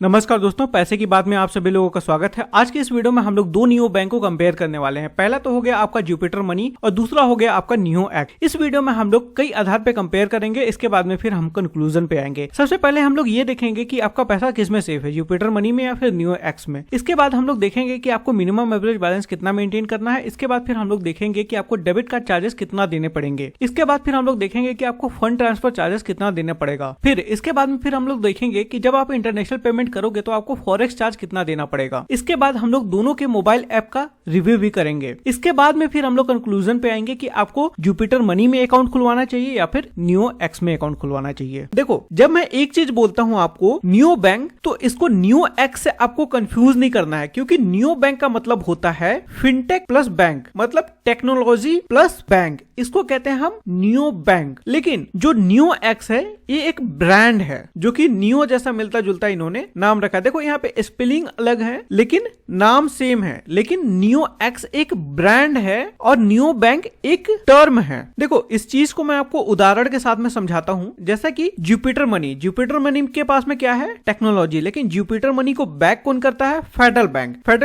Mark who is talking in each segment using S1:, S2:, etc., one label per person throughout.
S1: नमस्कार दोस्तों, पैसे की बात में आप सभी लोगों का स्वागत है। आज की इस वीडियो में हम लोग दो नियो बैंक को कंपेयर करने वाले हैं। पहला तो हो गया आपका जुपिटर मनी और दूसरा हो गया आपका नियो एक्स। इस वीडियो में हम लोग कई आधार पे कंपेयर करेंगे, इसके बाद में फिर हम कंक्लूजन पे आएंगे। सबसे पहले हम लोग ये देखेंगे कि आपका पैसा किस में सेफ है, जुपिटर मनी में या फिर नियो एक्स में। इसके बाद हम लोग देखेंगे कि आपको मिनिमम एवरेज बैलेंस कितना मेंटेन करना है। इसके बाद फिर हम लोग देखेंगे कि आपको डेबिट कार्ड चार्जेस कितना देने पड़ेंगे। इसके बाद फिर हम लोग देखेंगे कि आपको फंड ट्रांसफर चार्जेस कितना देना पड़ेगा। फिर इसके बाद में फिर हम लोग देखेंगे कि जब आप इंटरनेशनल पेमेंट करोगे तो आपको फॉरेक्स चार्ज कितना देना पड़ेगा। इसके बाद हम लोग दोनों के मोबाइल ऐप का रिव्यू भी करेंगे। इसके बाद में फिर हम लोग कंक्लूजन पे आएंगे कि आपको जुपिटर मनी में अकाउंट खुलवाना चाहिए या फिर नियो एक्स में अकाउंट खुलवाना चाहिए। देखो, जब मैं एक चीज बोलता हूं आपको नियो बैंक, तो इसको नियो एक्स से आपको कंफ्यूज नहीं करना है, क्योंकि नियो बैंक का मतलब होता है फिनटेक प्लस बैंक, मतलब टेक्नोलॉजी प्लस बैंक। इसको कहते हैं हम नियो बैंक। लेकिन जो नियो एक्स है ये एक ब्रांड है जो कि नियो जैसा मिलता जुलता इन्होंने नाम रखा है। देखो यहाँ पे स्पेलिंग अलग है लेकिन नाम सेम है। लेकिन नियो एक्स एक ब्रांड है और नियो बैंक एक टर्म है। देखो, इस चीज को मैं आपको उदाहरण के साथ में समझाता हूं। जैसा कि जुपिटर मनी के पास में क्या है, टेक्नोलॉजी, लेकिन जुपिटर मनी को बैक कौन करता है, फेडरल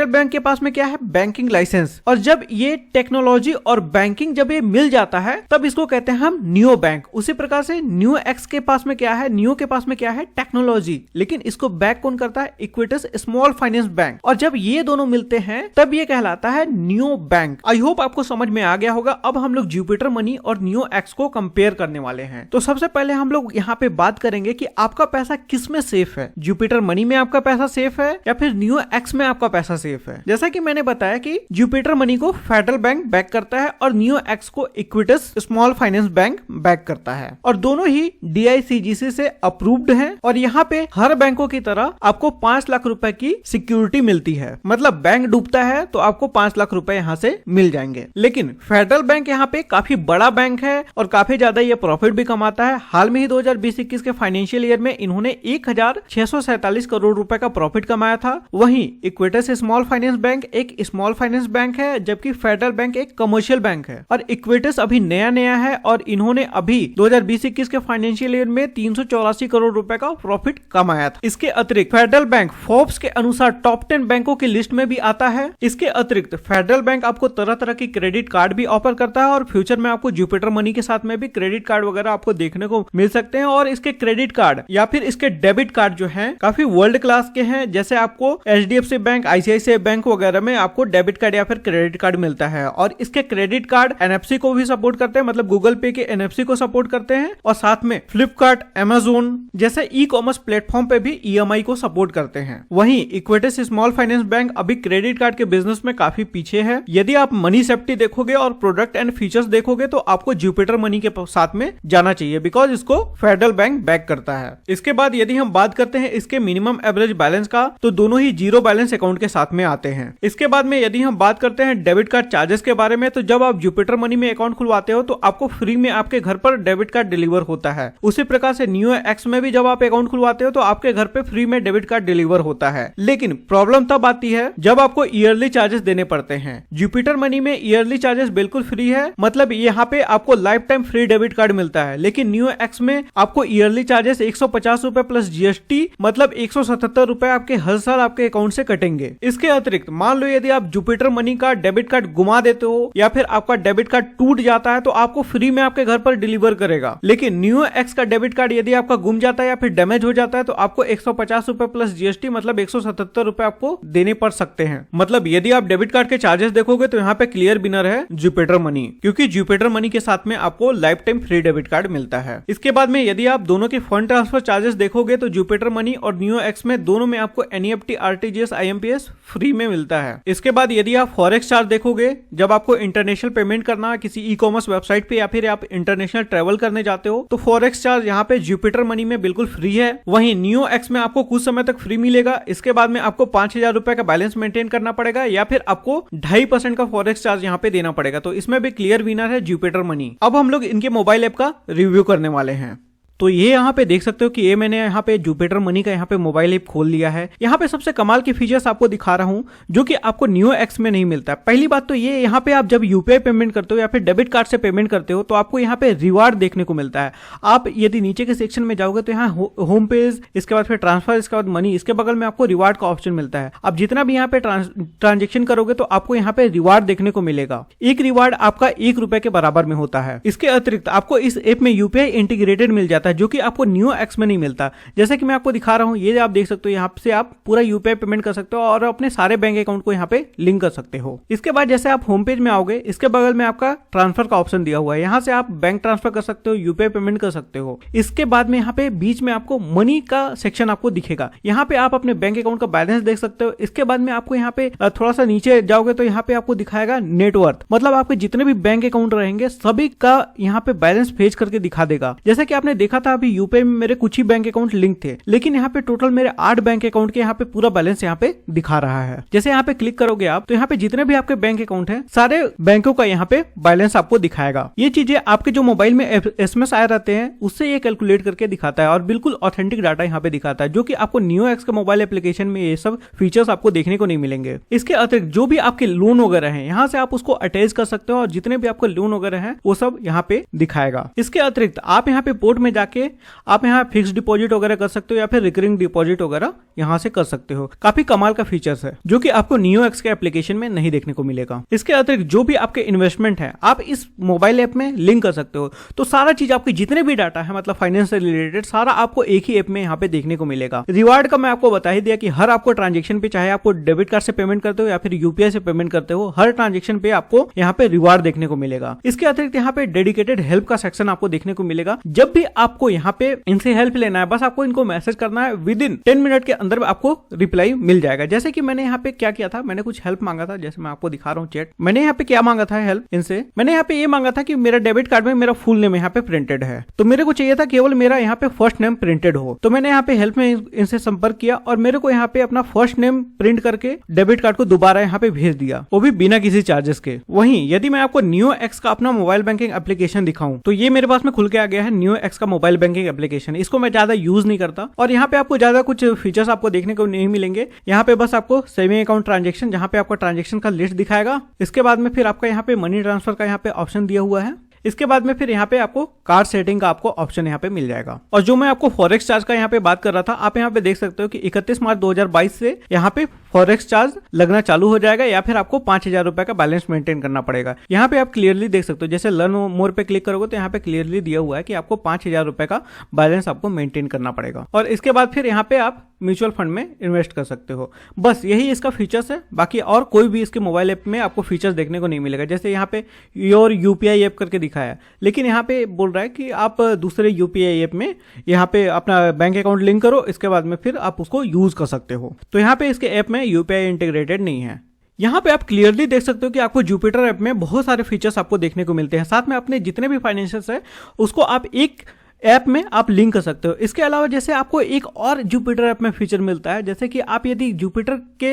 S1: बैंक के पास में क्या है, बैंकिंग लाइसेंस। और जब ये टेक्नोलॉजी और बैंकिंग जब ये मिल जाता है तब इसको कहते हैं हम नियो बैंक। उसी प्रकार से नियो एक्स के पास में क्या है, नियो के पास में क्या है, टेक्नोलॉजी, लेकिन इसको बैक कौन करता है, इक्विटस स्मॉल फाइनेंस बैंक। और जब ये दोनों मिलते हैं तब ये कहलाता है नियो बैंक। आई होप आपको समझ में आ गया होगा। अब हम लोग जुपिटर मनी और नियो एक्स को कंपेयर करने वाले हैं। तो सबसे पहले हम लोग यहाँ पे बात करेंगे कि आपका पैसा किस में सेफ है, जुपिटर मनी में आपका पैसा सेफ है या फिर नियो एक्स में आपका पैसा सेफ है। जैसा कि मैंने बताया कि जुपिटर मनी को फेडरल बैंक बैक करता है और नियो एक्स को Equitas small finance bank back करता है, और दोनों ही DICGC से अप्रूव्ड हैं। और यहाँ पे हर बैंकों की तरह आपको 5 लाख रुपए की सिक्योरिटी मिलती है, मतलब बैंक डूबता है तो आपको 5 लाख रुपए यहाँ से मिल जाएंगे। लेकिन फेडरल बैंक यहाँ पे काफी बड़ा बैंक है और काफी ज्यादा ये प्रॉफिट भी कमाता है। हाल में ही 2020-21 के फाइनेंशियल ईयर में इन्होंने 1647 करोड़ रुपए का प्रॉफिट कमाया था। वहीं इक्विटस स्मॉल फाइनेंस बैंक एक स्मॉल फाइनेंस बैंक है, जबकि फेडरल बैंक एक कमर्शियल बैंक है। और इक्विटस अभी नया है और इन्होंने अभी 2020-21 के फाइनेंशियल ईयर में 384 करोड़ रुपए का प्रॉफिट कमाया था। इसके अतिरिक्त फेडरल बैंक फोर्ब्स के अनुसार टॉप 10 बैंकों की लिस्ट में भी आता है। इसके अतिरिक्त फेडरल बैंक आपको तरह तरह की क्रेडिट कार्ड भी ऑफर करता है और फ्यूचर में आपको जुपिटर मनी के साथ में भी क्रेडिट कार्ड वगैरह आपको देखने को मिल सकते हैं। और इसके क्रेडिट कार्ड या फिर इसके डेबिट कार्ड जो हैं काफी वर्ल्ड क्लास के हैं। जैसे आपको HDFC बैंक, ICICI बैंक वगैरह में आपको डेबिट कार्ड या फिर क्रेडिट कार्ड मिलता है। और इसके क्रेडिट कार्ड NFC को भी सपोर्ट करते हैं, मतलब गूगल पे के NFC को सपोर्ट करते हैं। और साथ में फ्लिपकार्ट, Amazon जैसे ई-कॉमर्स प्लेटफॉर्म पे भी EMI को सपोर्ट करते हैं। वहीं इक्विटस स्मॉल फाइनेंस बैंक अभी क्रेडिट कार्ड के बिजनेस में काफी पीछे है। यदि आप मनी सेफ्टी देखोगे और प्रोडक्ट एंड फीचर्स देखोगे तो आपको जुपिटर मनी के साथ में जाना चाहिए, बिकॉज इसको फेडरल बैंक बैक करता है। इसके बाद यदि हम बात करते हैं इसके मिनिमम एवरेज बैलेंस का, तो दोनों ही जीरो बैलेंस अकाउंट के साथ में आते हैं। इसके बाद में यदि हम बात करते हैं डेबिट कार्ड चार्जेस के बारे में, तो जब आप जुपिटर मनी में अकाउंट खुलवाते हो तो आपको फ्री में आपके घर पर डेबिट कार्ड डिलीवर होता है। उसी प्रकार से नियो एक्स में भी जब आप अकाउंट खुलवाते हो तो आपके घर पे फ्री में डेबिट कार्ड डिलीवर होता है। लेकिन प्रॉब्लम तब आती है जब आपको ईयरली चार्जेस देने पड़ते हैं। जुपिटर मनी में ईयरली चार्जेस बिल्कुल फ्री है, मतलब यहाँ पे आपको life time free debit card मिलता है। लेकिन नियो एक्स में आपको ईयरली चार्जेस 150 रुपए प्लस GST, मतलब 177 रुपए आपके हर साल आपके अकाउंट से कटेंगे। इसके अतिरिक्त मान लो यदि आप जुपिटर मनी का डेबिट कार्ड गुमा देते हो या फिर आपका डेबिट कार्ड टूट जाता है तो आपको फ्री में आपके घर पर डिलीवर करेगा। लेकिन नियो एक्स का डेबिट कार्ड यदि आपका गुम जाता है या फिर डैमेज हो जाता है तो आपको 150 रुपए प्लस GST, मतलब 177 रुपए आपको देने पड़ सकते हैं। मतलब यदि आप डेबिट कार्ड के चार्जेस देखोगे तो यहाँ पे क्लियर विनर है जुपिटर मनी, क्योंकि जुपिटर मनी के साथ में आपको life time free debit card मिलता है। इसके बाद में यदि आप दोनों के फंड ट्रांसफर चार्जेस देखोगे तो जुपिटर मनी और नियो एक्स में दोनों में आपको NEFT, RTGS, IMPS फ्री में मिलता है। इसके बाद यदि आप फॉरेक्स चार्ज देखोगे, जब आपको इंटरनेशनल पेमेंट करना है किसी ई-कॉमर्स वेबसाइट पे या फिर आप इंटरनेशनल ट्रेवल करने जाते हो, तो फॉरेक्स चार्ज यहाँ पे जुपिटर मनी में बिल्कुल फ्री है। वहीं नियो एक्स में आपको कुछ समय तक फ्री मिलेगा। इसके बाद में आपको 5000 रुपए का बैलेंस मेंटेन करना पड़ेगा या फिर आपको 2.5% का फॉरेक्स चार्ज यहाँ पे देना पड़ेगा। तो इसमें भी क्लियर विनर है जुपिटर मनी। अब हम लोग इनके मोबाइल ऐप का रिव्यू करने वाले हैं। तो ये यहाँ पे देख सकते हो कि ये मैंने यहाँ पे जुपिटर मनी का यहाँ पे मोबाइल ऐप खोल लिया है। यहाँ पे सबसे कमाल के फीचर्स आपको दिखा रहा हूँ जो कि आपको नियो एक्स में नहीं मिलता। पहली बात तो ये, यहाँ पे आप जब यूपीआई पेमेंट करते हो या फिर डेबिट कार्ड से पेमेंट करते हो तो आपको यहाँ पे रिवार्ड देखने को मिलता है। आप यदि नीचे के सेक्शन में जाओगे तो यहाँ होम पेज, इसके बाद फिर ट्रांसफर, इसके बाद मनी, इसके बगल में आपको रिवार्ड का ऑप्शन मिलता है। आप जितना भी यहाँ पे ट्रांजेक्शन करोगे तो आपको यहाँ पे रिवार्ड देखने को मिलेगा। एक रिवार्ड आपका ₹1 के बराबर में होता है। इसके अतिरिक्त आपको इस ऐप में यूपीआई इंटीग्रेटेड मिल जाता है जो कि आपको नियो एक्स में नहीं मिलता। जैसे कि मैं आपको दिखा रहा हूँ, ये आप देख सकते हो, यहाँ से आप पूरा यूपीआई पेमेंट कर सकते हो और अपने सारे बैंक अकाउंट को यहाँ पे लिंक कर सकते हो। इसके बाद जैसे आप होम पेज में आओगे, इसके बगल में आपका ट्रांसफर का ऑप्शन दिया हुआ है। यहाँ से आप बैंक ट्रांसफर कर सकते हो, यूपीआई पेमेंट कर सकते हो। इसके बाद में यहाँ पे बीच में आपको मनी का सेक्शन आपको दिखेगा। यहाँ पे आप अपने बैंक अकाउंट का बैलेंस देख सकते हो। इसके बाद में आपको यहाँ पे थोड़ा सा नीचे जाओगे तो यहाँ पे आपको दिखाएगा नेटवर्थ, मतलब आपके जितने भी बैंक अकाउंट रहेंगे सभी का यहाँ पे बैलेंस फेच करके दिखा देगा। जैसे कि आपने देखा था अभी यूपीआई में मेरे कुछ ही बैंक अकाउंट लिंक थे, लेकिन यहाँ पे टोटल मेरे 8 बैंक अकाउंट के यहाँ पे पूरा बैलेंस यहाँ पे दिखा रहा है। जैसे यहाँ पे क्लिक करोगे आप तो यहाँ पे जितने भी आपके बैंक अकाउंट है सारे बैंकों का यहाँ पे बैलेंस आपको दिखाएगा। ये चीजें आपके जो मोबाइल में एसएमएस आए रहते हैं उससे ये कैलकुलेट करके दिखाता है और बिल्कुल ऑथेंटिक डाटा यहाँ पे दिखाता है, जो कि आपको नियो एक्स के मोबाइल एप्लीकेशन में ये सब फीचर्स आपको देखने को नहीं मिलेंगे। इसके अतिरिक्त जो भी आपके लोन वगैरह हैं यहाँ से आप उसको अटैच कर सकते हो और जितने भी आपके लोन वगैरह हैं वो सब यहाँ पे दिखाएगा। इसके अतिरिक्त आप यहाँ पे पोर्ट में जाके आप यहाँ फिक्स डिपॉजिट वगैरह कर सकते हो या फिर रिकरिंग डिपॉजिट वगैरह यहाँ से कर सकते हो। काफी कमाल का फीचर्स है जो कि आपको नियो एक्स के एप्लीकेशन में नहीं देखने को मिलेगा। इसके अतिरिक्त जो भी आपके इन्वेस्टमेंट है आप इस मोबाइल ऐप में लिंक कर सकते हो। तो सारा चीज आपके जितने भी डाटा है मतलब फाइनेंस से रिलेटेड सारा आपको एक ही ऐप में यहाँ पे देखने को मिलेगा। रिवार्ड का मैं आपको बता ही दिया कि हर आपको ट्रांजेक्शन पे, चाहे आपको डेबिट कार्ड से पेमेंट करते हो या फिर यूपीआई से पेमेंट करते हो, हर ट्रांजेक्शन पे आपको यहाँ पे रिवार्ड देखने को मिलेगा। इसके अतिरिक्त यहाँ पे डेडिकेटेड हेल्प का सेक्शन आपको देखने को मिलेगा। जब भी आपको यहाँ पे इनसे हेल्प लेना है बस आपको इनको मैसेज करना है, विद इन 10 मिनट के अंदर आपको रिप्लाई मिल जाएगा। जैसे कि मैंने यहाँ पे क्या किया था, मैंने कुछ हेल्प मांगा था, जैसे मैं आपको दिखा रहा हूँ चैट। मैंने यहाँ पे क्या मांगा था हेल्प इनसे, मैंने यहाँ पे ये मांगा था कि मेरा डेबिट कार्ड में मेरा फुल नेम यहाँ पे प्रिंटेड है, तो मेरे को चाहिए था केवल मेरा यहाँ पे फर्स्ट नेम प्रिंटेड हो। तो मैंने यहाँ पे हेल्प में इनसे संपर्क किया और मेरे को यहाँ पे अपना फर्स्ट नेम प्रिंट करके डेबिट कार्ड को दोबारा यहाँ पे भेज दिया, वो भी बिना किसी चार्जेस के। वहीं यदि मैं आपको नियो एक्स का अपना मोबाइल बैंकिंग एप्लीकेशन दिखाऊं तो ये मेरे पास में खुल के आ गया है नियो एक्स का मोबाइल बैंकिंग एप्लीकेशन। इसको मैं ज्यादा यूज नहीं करता और यहाँ पे आपको ज्यादा कुछ फीचर्स आपको देखने को नहीं मिलेंगे। यहाँ पे बस आपको सेविंग अकाउंट ट्रांजेक्शन, जहाँ पे आपको ट्रांजेक्शन का लिस्ट दिखाएगा। इसके बाद में फिर आपका यहाँ पे मनी ट्रांसफर का यहाँ पे ऑप्शन दिया हुआ है। इसके बाद में फिर यहाँ पे आपको कार्ड सेटिंग का आपको ऑप्शन यहाँ पे मिल जाएगा। और जो मैं आपको फॉरेक्स चार्ज का यहाँ पे बात कर रहा था, आप यहाँ पे देख सकते हो कि 31 मार्च 2022 से यहाँ पे फॉरेक्स चार्ज लगना चालू हो जाएगा या फिर आपको 5,000 रुपए का बैलेंस मेंटेन करना पड़ेगा। यहाँ पे आप क्लियरली देख सकते हो, जैसे लर्न मोर पे क्लिक करोगे तो यहाँ पे क्लियरली दिया हुआ है कि आपको 5,000 रुपए का बैलेंस आपको मेंटेन करना पड़ेगा। और इसके बाद फिर यहाँ पे आप म्यूचुअल फंड में इन्वेस्ट कर सकते हो। बस यही इसका फीचर्स है, बाकी और कोई भी इसके मोबाइल ऐप में आपको फीचर्स देखने को नहीं मिलेगा। जैसे यहाँ पे योर यूपीआई ऐप करके दिखाया है, लेकिन यहाँ पे बोल रहा है कि आप दूसरे यूपीआई ऐप में यहाँ पे अपना बैंक अकाउंट लिंक करो, इसके बाद में फिर आप उसको यूज कर सकते हो। तो यहाँ पे इसके ऐप में यूपीआई इंटीग्रेटेड नहीं है। यहाँ पे आप क्लियरली देख सकते हो कि आपको जुपिटर ऐप में बहुत सारे फीचर्स आपको देखने को मिलते हैं। साथ में अपने जितने भी फाइनेंशियल्स है उसको आप एक ऐप में आप लिंक कर सकते हो। इसके अलावा जैसे आपको एक और जुपिटर ऐप में फीचर मिलता है, जैसे कि आप यदि जुपिटर के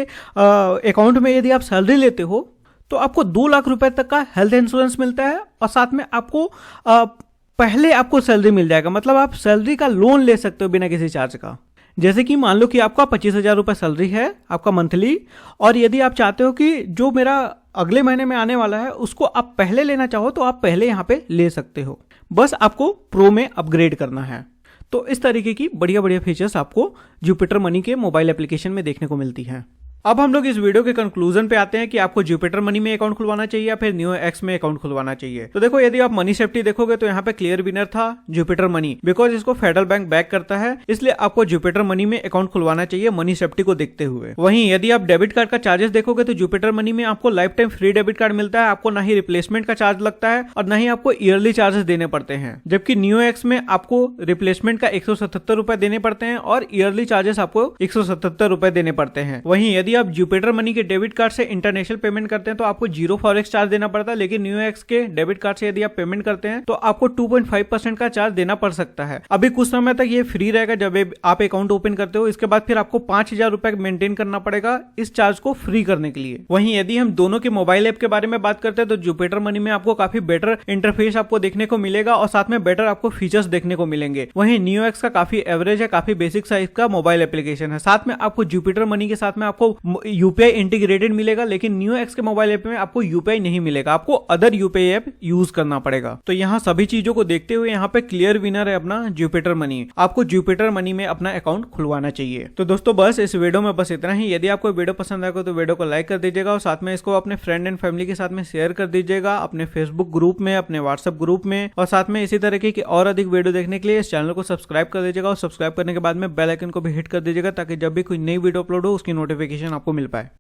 S1: अकाउंट में यदि आप सैलरी लेते हो तो आपको 2 लाख रुपए तक का हेल्थ इंश्योरेंस मिलता है और साथ में आपको पहले आपको सैलरी मिल जाएगा, मतलब आप सैलरी का लोन ले सकते हो बिना किसी चार्ज का। जैसे कि मान लो कि आपका 25,000 रुपये सैलरी है आपका मंथली, और यदि आप चाहते हो कि जो मेरा अगले महीने में आने वाला है उसको आप पहले लेना चाहो तो आप पहले यहाँ पे ले सकते हो, बस आपको प्रो में अपग्रेड करना है। तो इस तरीके की बढ़िया बढ़िया फीचर्स आपको जुपिटर मनी के मोबाइल एप्लीकेशन में देखने को मिलती हैं। अब हम लोग इस वीडियो के कंक्लूजन पे आते हैं कि आपको जुपिटर मनी में अकाउंट खुलवाना चाहिए या फिर नियो एक्स में अकाउंट खुलवाना चाहिए। तो देखो, यदि आप मनी सेफ्टी देखोगे तो यहाँ पे क्लियर विनर था जुपिटर मनी, बिकॉज इसको फेडरल बैंक बैक करता है, इसलिए आपको जुपिटर मनी में अकाउंट खुलवाना चाहिए मनी सेफ्टी को देखते हुए। वहीं यदि आप डेबिट कार्ड का चार्जेस देखोगे तो जुपिटर मनी में आपको life time free debit card मिलता है, आपको ना ही रिप्लेसमेंट का चार्ज लगता है और ना ही आपको ईयरली चार्जेस देने पड़ते हैं। जबकि नियो एक्स में आपको रिप्लेसमेंट का 177 रुपए देने पड़ते हैं और ईयरली चार्जेस आपको 177 रुपए देने पड़ते हैं। वहीं यदि यदि आप जुपिटर मनी के डेबिट कार्ड से इंटरनेशनल पेमेंट करते हैं तो आपको 0 फॉरेक्स चार्ज देना पड़ता है, लेकिन न्यूएक्स के डेबिट कार्ड से यदि आप पेमेंट करते हैं तो आपको 2.5% का चार्ज देना पड़ सकता है। अभी कुछ समय तक ये फ्री रहेगा जब आप अकाउंट ओपन करते हो, इसके बाद फिर आपको 5,000 रुपए मेंटेन करना पड़ेगा इस चार्ज को फ्री करने के लिए। वहीं यदि हम दोनों के मोबाइल ऐप के बारे में बात करते हैं तो जुपिटर मनी में आपको काफी बेटर इंटरफेस आपको देखने को मिलेगा और साथ में बेटर आपको फीचर्स देखने को मिलेंगे। वहीं न्यूएक्स का काफी एवरेज है, काफी बेसिक साइज का मोबाइल एप्लीकेशन है। साथ में आपको जुपिटर मनी के साथ में आपको यूपीआई इंटीग्रेटेड मिलेगा, लेकिन न्यूएक्स के मोबाइल ऐप में आपको यूपीआई नहीं मिलेगा, आपको अदर यूपीआई ऐप यूज करना पड़ेगा। तो यहाँ सभी चीजों को देखते हुए यहाँ पे क्लियर विनर है अपना जुपिटर मनी। आपको जुपिटर मनी में अपना अकाउंट खुलवाना चाहिए। तो दोस्तों बस इस वीडियो में बस इतना ही। यदि आपको वीडियो पसंद आएगा तो वीडियो को लाइक कर दीजिएगा और साथ में इसको अपने फ्रेंड एंड फैमिली के साथ में शेयर कर दीजिएगा, अपने फेसबुक ग्रुप में, अपने व्हाट्सएप ग्रुप में। और साथ में इसी तरीके की और अधिक वीडियो देखने के लिए इस चैनल को सब्सक्राइब कर दीजिएगा और सब्सक्राइब करने के बाद में बेल आइकन को भी हिट कर दीजिएगा ताकि जब भी कोई नई वीडियो अपलोड हो उसकी नोटिफिकेशन आपको मिल पाए।